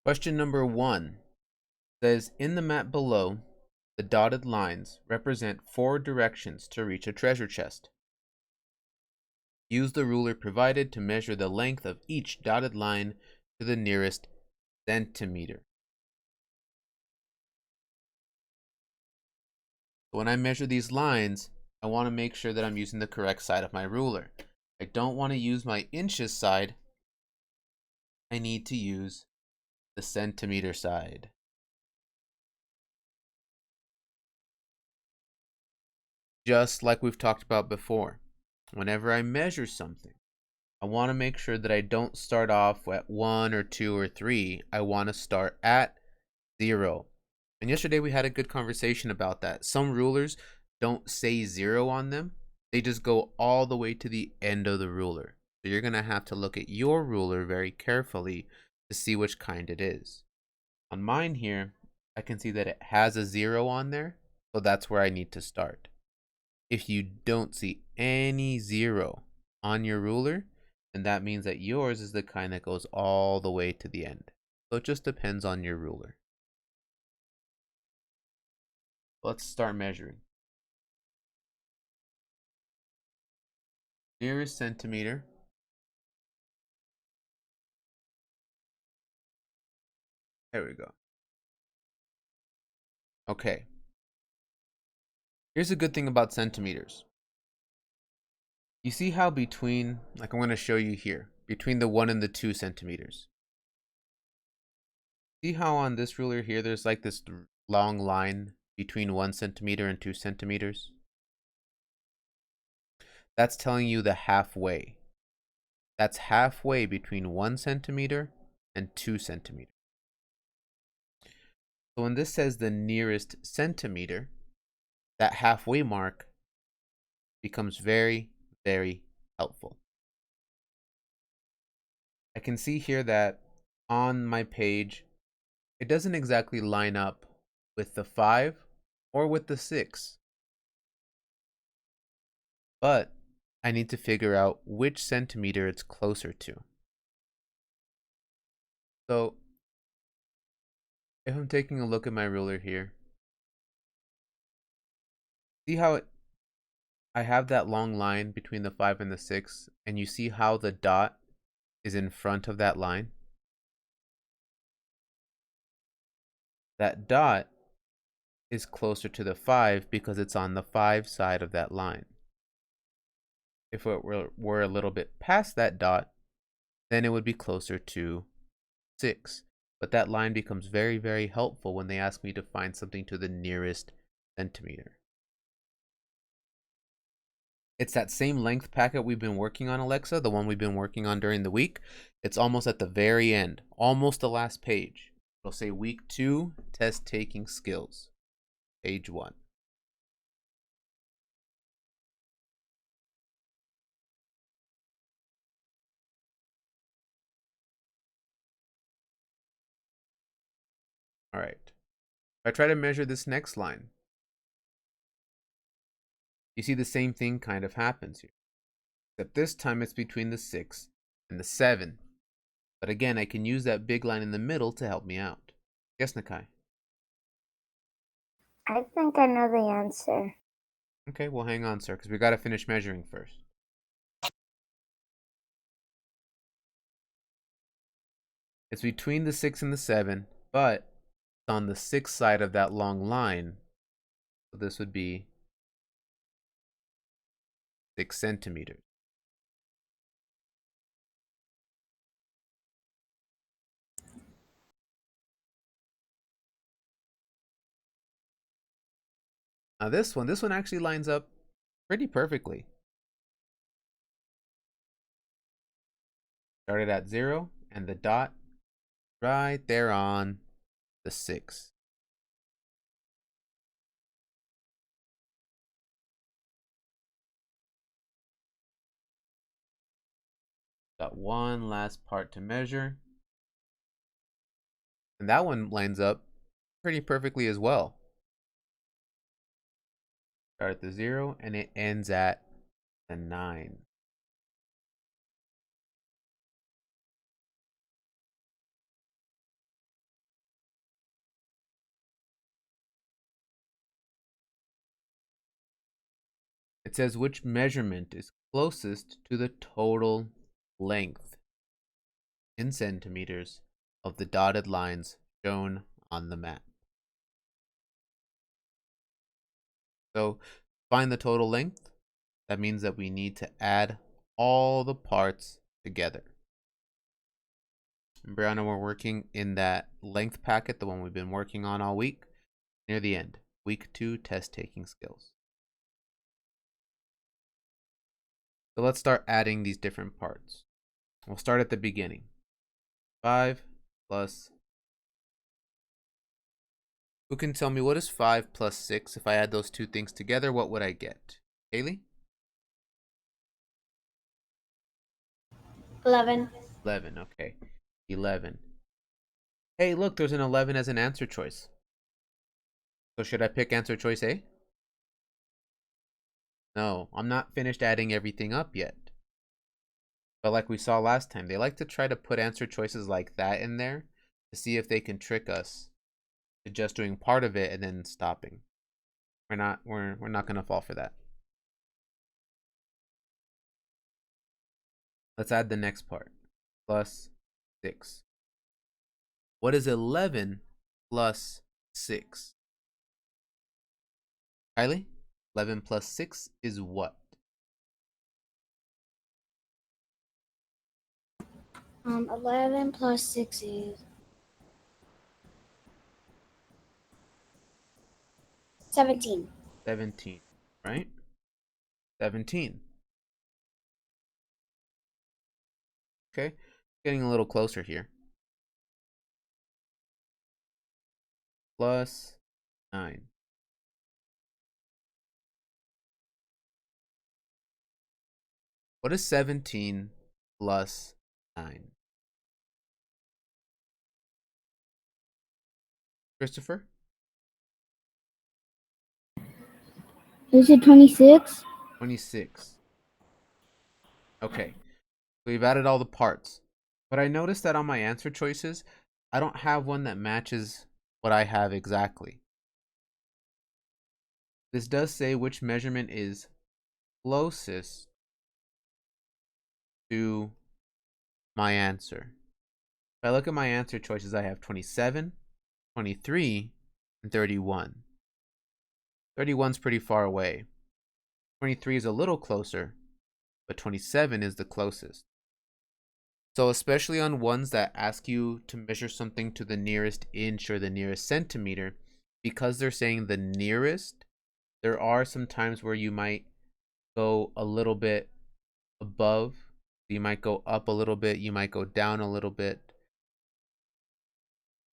Question number 1 says, in the map below, the dotted lines represent 4 directions to reach a treasure chest. Use the ruler provided to measure the length of each dotted line to the nearest centimeter. When I measure these lines, I want to make sure that I'm using the correct side of my ruler. I don't want to use my inches side. I need to use the centimeter side. Just like we've talked about before, whenever I measure something, I want to make sure that I don't start off at 1 or 2 or 3. I want to start at 0. And yesterday we had a good conversation about that. Some rulers don't say 0 on them. They just go all the way to the end of the ruler. So you're going to have to look at your ruler very carefully to see which kind it is. On mine here, I can see that it has a 0 on there. So that's where I need to start. If you don't see any 0 on your ruler, then that means that yours is the kind that goes all the way to the end. So it just depends on your ruler. Let's start measuring. Nearest centimeter. There we go. Okay. Here's a good thing about centimeters. You see how between, like I'm going to show you here, between the 1 and the 2 centimeters. See how on this ruler here, there's like this long line between 1 centimeter and 2 centimeters? That's telling you the halfway. That's halfway between 1 centimeter and 2 centimeters. So when this says the nearest centimeter, that halfway mark becomes very, very helpful. I can see here that on my page, it doesn't exactly line up with the 5 or with the 6. But I need to figure out which centimeter it's closer to. So if I'm taking a look at my ruler here, see how I have that long line between the 5 and the 6, and you see how the dot is in front of that line? That dot is closer to the 5 because it's on the 5 side of that line. If it were a little bit past that dot, then it would be closer to 6. But that line becomes very, very helpful when they ask me to find something to the nearest centimeter. It's that same length packet we've been working on, Alexa, the one we've been working on during the week. It's almost at the very end, almost the last page. It'll say week 2, test taking skills, page 1. All right. If I try to measure this next line, you see the same thing kind of happens here. Except this time it's between the 6 and the 7. But again, I can use that big line in the middle to help me out. Yes, Nakai? I think I know the answer. Okay, well hang on, sir, because we got to finish measuring first. It's between the 6 and the 7, but it's on the 6 side of that long line. So this would be 6 centimeters. Now this one actually lines up pretty perfectly. Started at 0 and the dot right there on the 6. Got one last part to measure. And that one lines up pretty perfectly as well. Start at the 0 and it ends at the 9. It says which measurement is closest to the total length in centimeters of the dotted lines shown on the map. So find the total length. That means that we need to add all the parts together. And Brianna, we're working in that length packet, the one we've been working on all week, near the end. Week 2, test taking skills. So let's start adding these different parts. We'll start at the beginning. 5 plus... Who can tell me what is 5 plus 6? If I add those two things together, what would I get? Haley? 11. 11, okay. 11. Hey, look, there's an 11 as an answer choice. So should I pick answer choice A? No, I'm not finished adding everything up yet. But like we saw last time, they like to try to put answer choices like that in there to see if they can trick us to just doing part of it and then stopping. We're not gonna fall for that. Let's add the next part. Plus 6. What is 11 plus 6? Kylie? 11 plus 6 is what? 11 plus 6 is 17. 17, right? 17. Okay, getting a little closer here. Plus 9. What is 17 plus 9? Christopher? Is it 26? 26. Okay, so we've added all the parts. But I noticed that on my answer choices, I don't have one that matches what I have exactly. This does say which measurement is closest to my answer. If I look at my answer choices, I have 27, 23, and 31. 31's pretty far away. 23 is a little closer, but 27 is the closest. So especially on ones that ask you to measure something to the nearest inch or the nearest centimeter, because they're saying the nearest, there are some times where you might go a little bit above. You might go up a little bit, you might go down a little bit.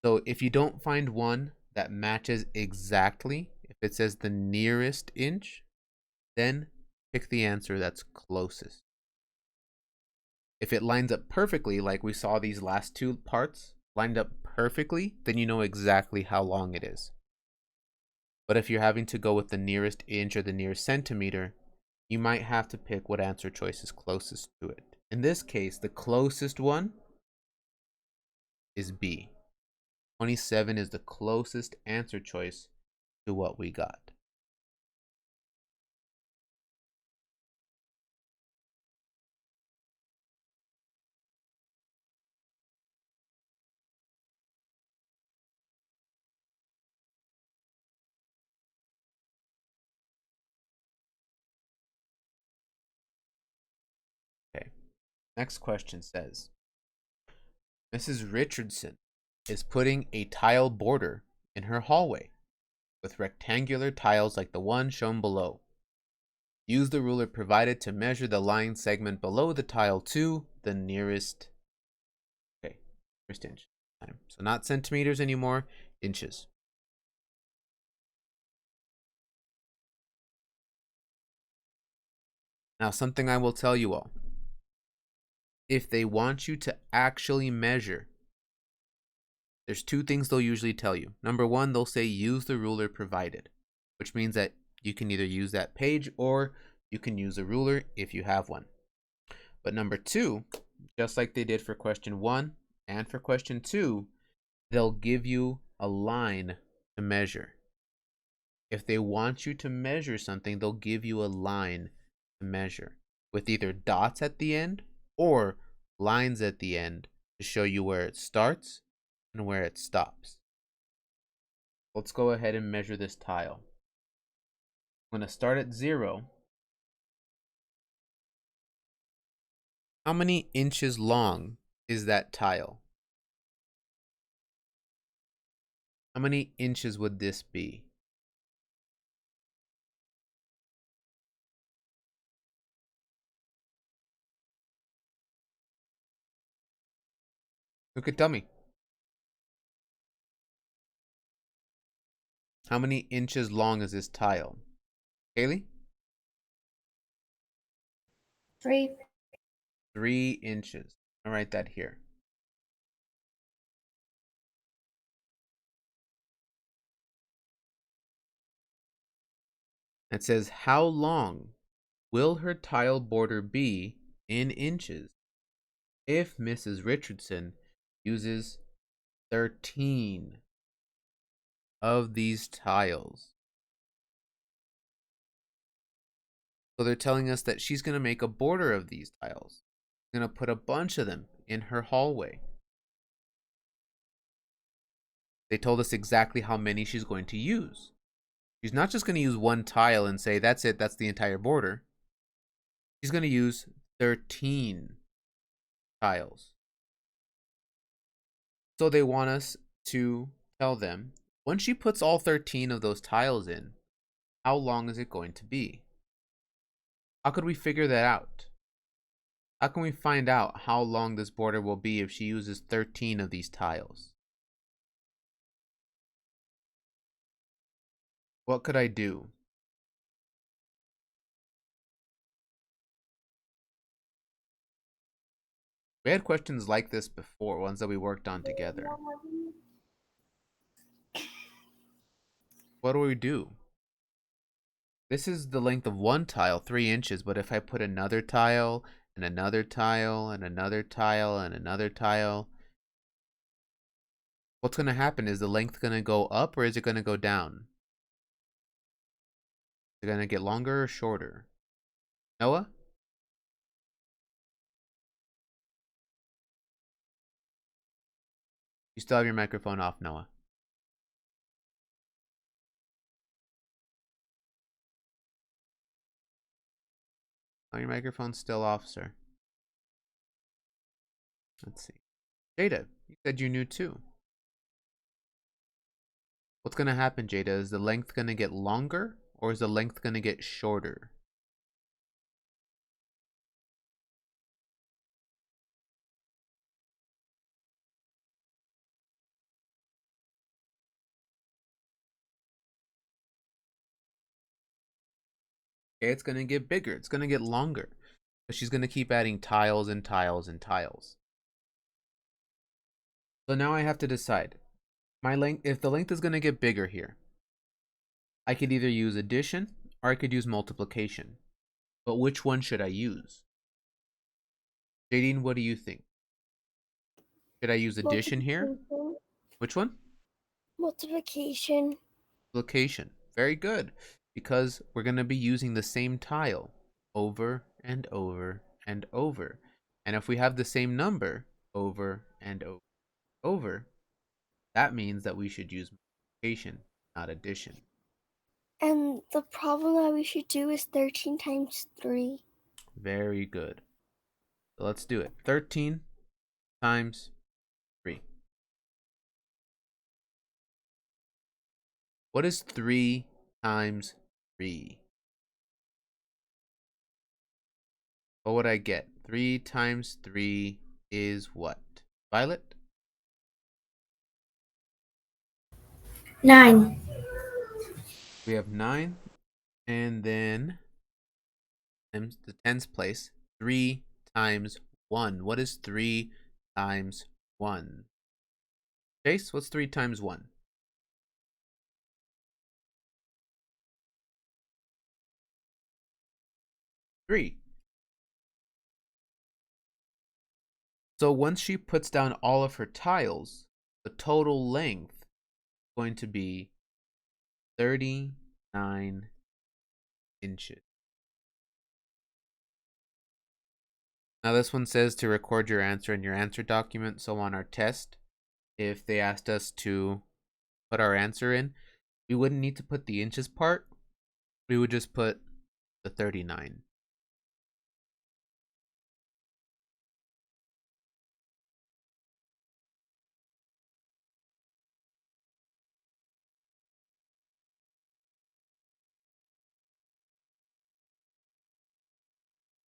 So if you don't find one that matches exactly, if it says the nearest inch, then pick the answer that's closest. If it lines up perfectly, like we saw these last two parts lined up perfectly, then you know exactly how long it is. But if you're having to go with the nearest inch or the nearest centimeter, you might have to pick what answer choice is closest to it. In this case, the closest one is B. 27 is the closest answer choice to what we got. Okay. Next question says, Mrs. Richardson is putting a tile border in her hallway with rectangular tiles like the one shown below. Use the ruler provided to measure the line segment below the tile to the nearest, nearest inch. So not centimeters anymore, inches. Now something I will tell you all. If they want you to actually measure, there's two things they'll usually tell you. Number one, they'll say use the ruler provided, which means that you can either use that page or you can use a ruler if you have one. But number two, just like they did for question 1 and for question 2, they'll give you a line to measure. If they want you to measure something, they'll give you a line to measure with either dots at the end or lines at the end to show you where it starts and where it stops. Let's go ahead and measure this tile. I'm going to start at 0. How many inches long is that tile? How many inches would this be? Who could tell me? How many inches long is this tile? Kaylee? 3. 3 inches. I'll write that here. It says, how long will her tile border be in inches if Mrs. Richardson uses 13 of these tiles? So they're telling us that she's going to make a border of these tiles. She's going to put a bunch of them in her hallway. They told us exactly how many she's going to use. She's not just going to use one tile and say, that's it, that's the entire border. She's going to use 13 tiles. So they want us to tell them, when she puts all 13 of those tiles in, how long is it going to be? How could we figure that out? How can we find out how long this border will be if she uses 13 of these tiles? What could I do? We had questions like this before, ones that we worked on together. What do we do? This is the length of one tile, 3 inches, but if I put another tile and another tile and another tile and another tile, what's going to happen? Is the length going to go up or is it going to go down? Is it going to get longer or shorter? Noah? You still have your microphone off, Noah. Oh, your microphone's still off, sir. Let's see. Jada, you said you knew too. What's going to happen, Jada? Is the length going to get longer or is the length going to get shorter? Okay, it's going to get bigger. It's going to get longer. But she's going to keep adding tiles and tiles and tiles. So now I have to decide. My length, if the length is going to get bigger here, I could either use addition or I could use multiplication. But which one should I use? Jadine, what do you think? Should I use addition here? Which one? Multiplication. Multiplication. Very good. Because we're going to be using the same tile over and over and over. And if we have the same number over and over, that means that we should use multiplication, not addition. And the problem that we should do is 13 times 3. Very good. So let's do it. 13 times 3. What is 3 times 3? What would I get? 3 times 3 is what? Violet? 9. We have 9. And then the tens place. 3 times 1. What is 3 times 1? Chase, what's 3 times 1? 3. So once she puts down all of her tiles, the total length is going to be 30 9 inches. Now this one says to record your answer in your answer document. So on our test, if they asked us to put our answer in, we wouldn't need to put the inches part. We would just put the 39.